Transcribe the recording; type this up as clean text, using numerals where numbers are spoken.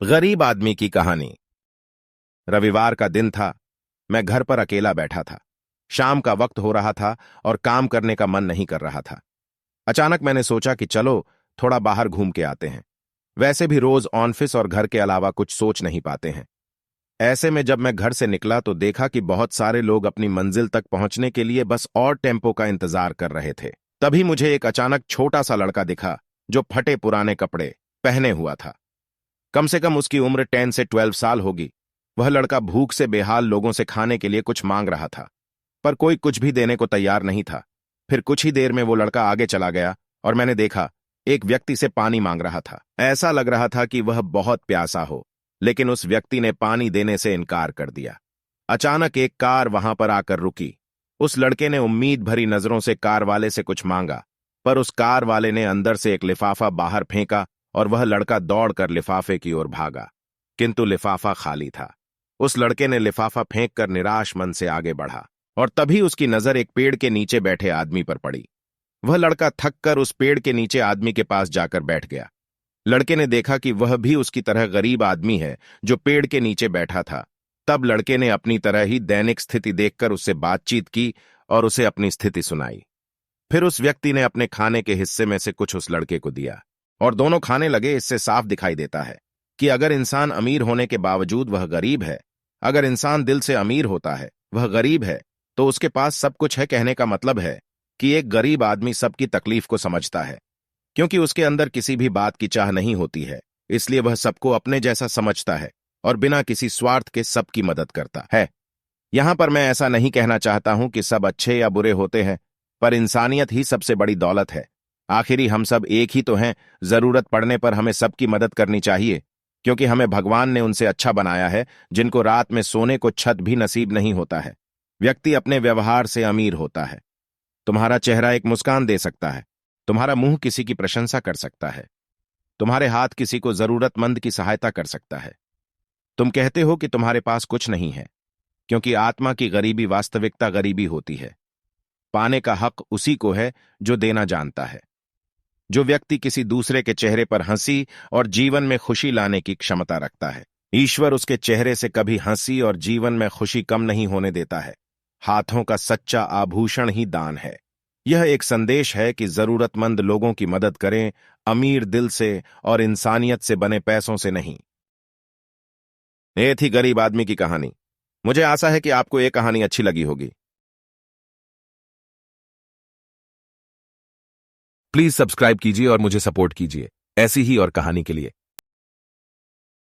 गरीब आदमी की कहानी। रविवार का दिन था। मैं घर पर अकेला बैठा था। शाम का वक्त हो रहा था और काम करने का मन नहीं कर रहा था। अचानक मैंने सोचा कि चलो थोड़ा बाहर घूम के आते हैं। वैसे भी रोज ऑफिस और घर के अलावा कुछ सोच नहीं पाते हैं। ऐसे में जब मैं घर से निकला तो देखा कि बहुत सारे लोग अपनी मंजिल तक पहुंचने के लिए बस और टेम्पो का इंतजार कर रहे थे। तभी मुझे एक अचानक छोटा सा लड़का दिखा जो फटे पुराने कपड़े पहने हुआ था। कम से कम उसकी उम्र 10 से 12 साल होगी। वह लड़का भूख से बेहाल लोगों से खाने के लिए कुछ मांग रहा था, पर कोई कुछ भी देने को तैयार नहीं था। फिर कुछ ही देर में वो लड़का आगे चला गया और मैंने देखा एक व्यक्ति से पानी मांग रहा था। ऐसा लग रहा था कि वह बहुत प्यासा हो, लेकिन उस व्यक्ति ने पानी देने से इनकार कर दिया। अचानक एक कार वहां पर आकर रुकी। उस लड़के ने उम्मीद भरी नजरों से कार वाले से कुछ मांगा, पर उस कार वाले ने अंदर से एक लिफाफा बाहर फेंका और वह लड़का दौड़कर लिफाफे की ओर भागा, किंतु लिफाफा खाली था। उस लड़के ने लिफाफा फेंक कर निराश मन से आगे बढ़ा और तभी उसकी नजर एक पेड़ के नीचे बैठे आदमी पर पड़ी। वह लड़का थक कर उस पेड़ के नीचे आदमी के पास जाकर बैठ गया। लड़के ने देखा कि वह भी उसकी तरह गरीब आदमी है जो पेड़ के नीचे बैठा था। तब लड़के ने अपनी तरह ही दैनिक स्थिति देखकर उससे बातचीत की और उसे अपनी स्थिति सुनाई। फिर उस व्यक्ति ने अपने खाने के हिस्से में से कुछ उस लड़के को दिया और दोनों खाने लगे। इससे साफ दिखाई देता है कि अगर इंसान अमीर होने के बावजूद वह गरीब है, अगर इंसान दिल से अमीर होता है वह गरीब है, तो उसके पास सब कुछ है। कहने का मतलब है कि एक गरीब आदमी सबकी तकलीफ को समझता है, क्योंकि उसके अंदर किसी भी बात की चाह नहीं होती है, इसलिए वह सबको अपने जैसा समझता है और बिना किसी स्वार्थ के सबकी मदद करता है। यहां पर मैं ऐसा नहीं कहना चाहता हूं कि सब अच्छे या बुरे होते हैं, पर इंसानियत ही सबसे बड़ी दौलत है। आखिरी हम सब एक ही तो हैं। जरूरत पड़ने पर हमें सबकी मदद करनी चाहिए, क्योंकि हमें भगवान ने उनसे अच्छा बनाया है जिनको रात में सोने को छत भी नसीब नहीं होता है। व्यक्ति अपने व्यवहार से अमीर होता है। तुम्हारा चेहरा एक मुस्कान दे सकता है, तुम्हारा मुंह किसी की प्रशंसा कर सकता है, तुम्हारे हाथ किसी को जरूरतमंद की सहायता कर सकता है। तुम कहते हो कि तुम्हारे पास कुछ नहीं है, क्योंकि आत्मा की गरीबी वास्तविकता गरीबी होती है। पाने का हक उसी को है जो देना जानता है। जो व्यक्ति किसी दूसरे के चेहरे पर हंसी और जीवन में खुशी लाने की क्षमता रखता है, ईश्वर उसके चेहरे से कभी हंसी और जीवन में खुशी कम नहीं होने देता है। हाथों का सच्चा आभूषण ही दान है। यह एक संदेश है कि जरूरतमंद लोगों की मदद करें, अमीर दिल से और इंसानियत से बने पैसों से नहीं। ये थी गरीब आदमी की कहानी। मुझे आशा है कि आपको ये कहानी अच्छी लगी होगी। प्लीज सब्सक्राइब कीजिए और मुझे सपोर्ट कीजिए ऐसी ही और कहानी के लिए।